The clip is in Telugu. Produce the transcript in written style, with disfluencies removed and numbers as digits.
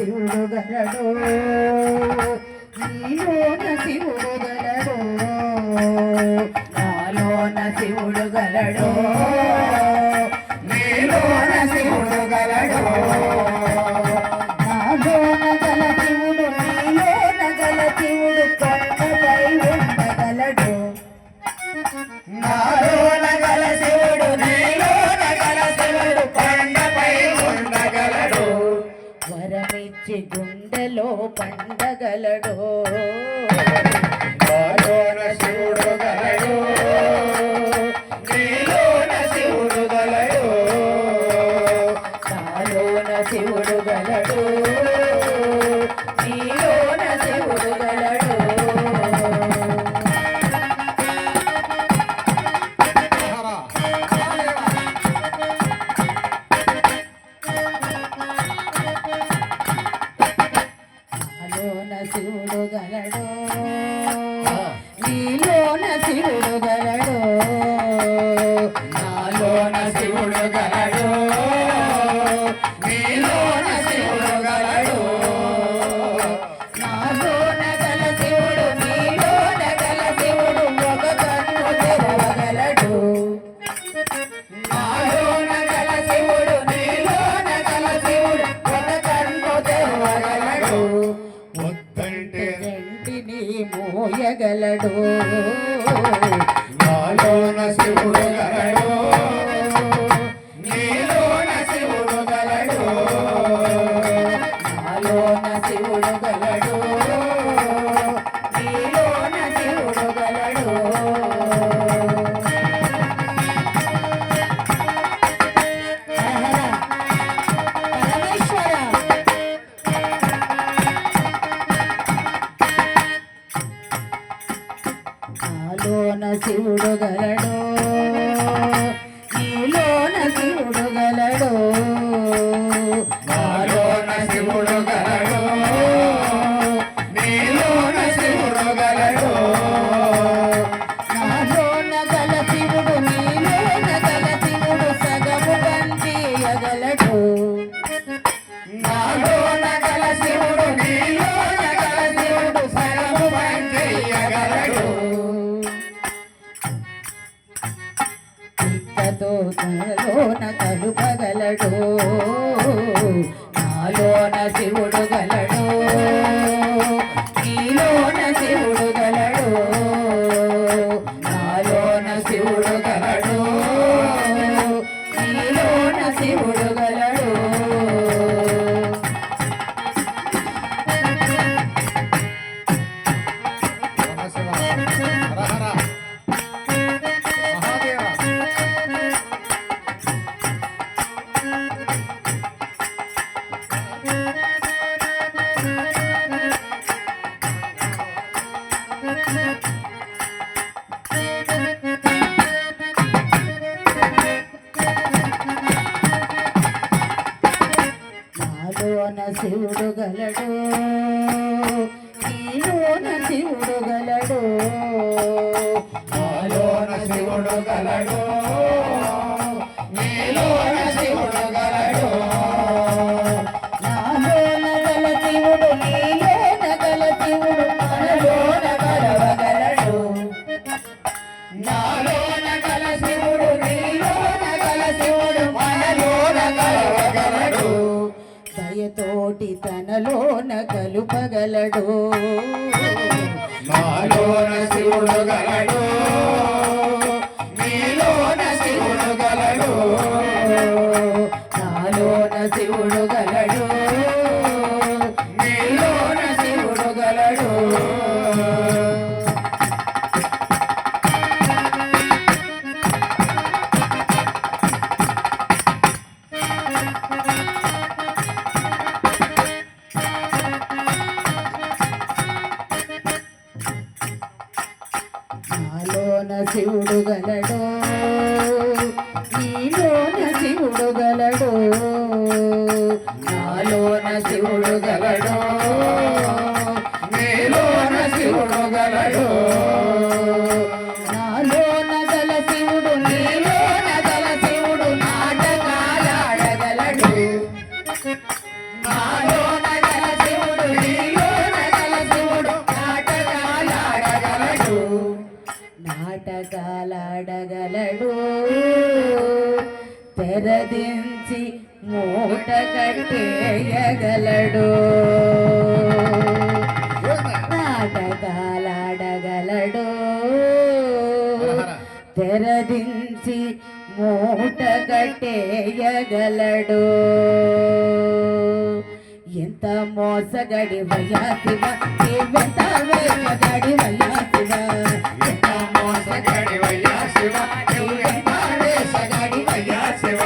శివుడు గలడు నీలోన శివుడు గలడు నాలోన శివుడు గలడు నీలోన శివుడు గలడు నాలోన గల శివుడు నీలోన గల శివుడు కొండపై ఉండగలడు నాలోన గల శివుడు నీలోన గల శివుడు కొండపై ఉండగలడు వరమిచ్చి గుండెలో పండగలడు నాలోన శివుడు గలడు నీలోన శివుడు గలడు నాలోన శివుడు గలడు నీలోన శివుడు గలడు శివుడు గలడు నీలోన శివుడు గలడు నాలోన శివుడు గలడు నీలోన శివుడు గలడు నాలోన గల శివుడు నీలోన గల శివుడు ఒక కన్ను తెరవగలడు నాలోన గల శివుడు నీలోన గల శివుడు ఒక కన్ను తెరవగలడు రెంటిని మోయగలడు నాలోన శివుడు గలడు నీలోన శివుడు గలడు నాలోన శివుడు గలడు నీలోన శివుడు గలడు నాలోన శివుడు గలడు నీలోన శివుడు గలడు నాలోన శివుడు గలడు నీలోన శివుడు గలడు నాలోన గల శివుడు నీలోన గల శివుడు సగము పంచేయగలడు నాలోన గల శివుడు నీలోన గల శివుడు సగము పంచేయగలడు తనలోన కలుపగలడు నాలోన శివుడు గలడు నీలోన శివుడు గలడు నాలోన శివుడు గలడు నీలోన శివుడు గలడు నాలోన శివుడు గలడు నీలోన శివుడు గలడు నాలోన శివుడు గలడు నీలోన శివుడు గలడు నాలోన గల శివుడు నీలోన గల శివుడు మనలోన గలవగలడు నాలోన గల శివుడు నీలోన గల శివుడు మనలోన గలవగలడు దయతోటి తనలోన కలుపగలడు నాలోన శివుడు గలడు నీలోన శివుడు గలడు నాలోన శివుడు గలడు నీలోన శివుడు గలడు నాలోన శివుడు గలడు నీలోన శివుడు గలడు నాలోన శివుడు గలడు నీలోన శివుడు గలడు నాలోన గల శివుడు నీలోన గల శివుడు నాటకాలాడగలడు నాలోన గల కట్టేయగలడు నాటకాలాడగలడు తెరదించి మూట కట్టేయగలడు ఎంత మోసగడి వయ్యా శివ నీవెంత వేషగడి వయ్యా శివ ఎంత మోసగాడి వయ్యా శివ నువ్వు ఎంత వేషగాడి వయ్యా శివ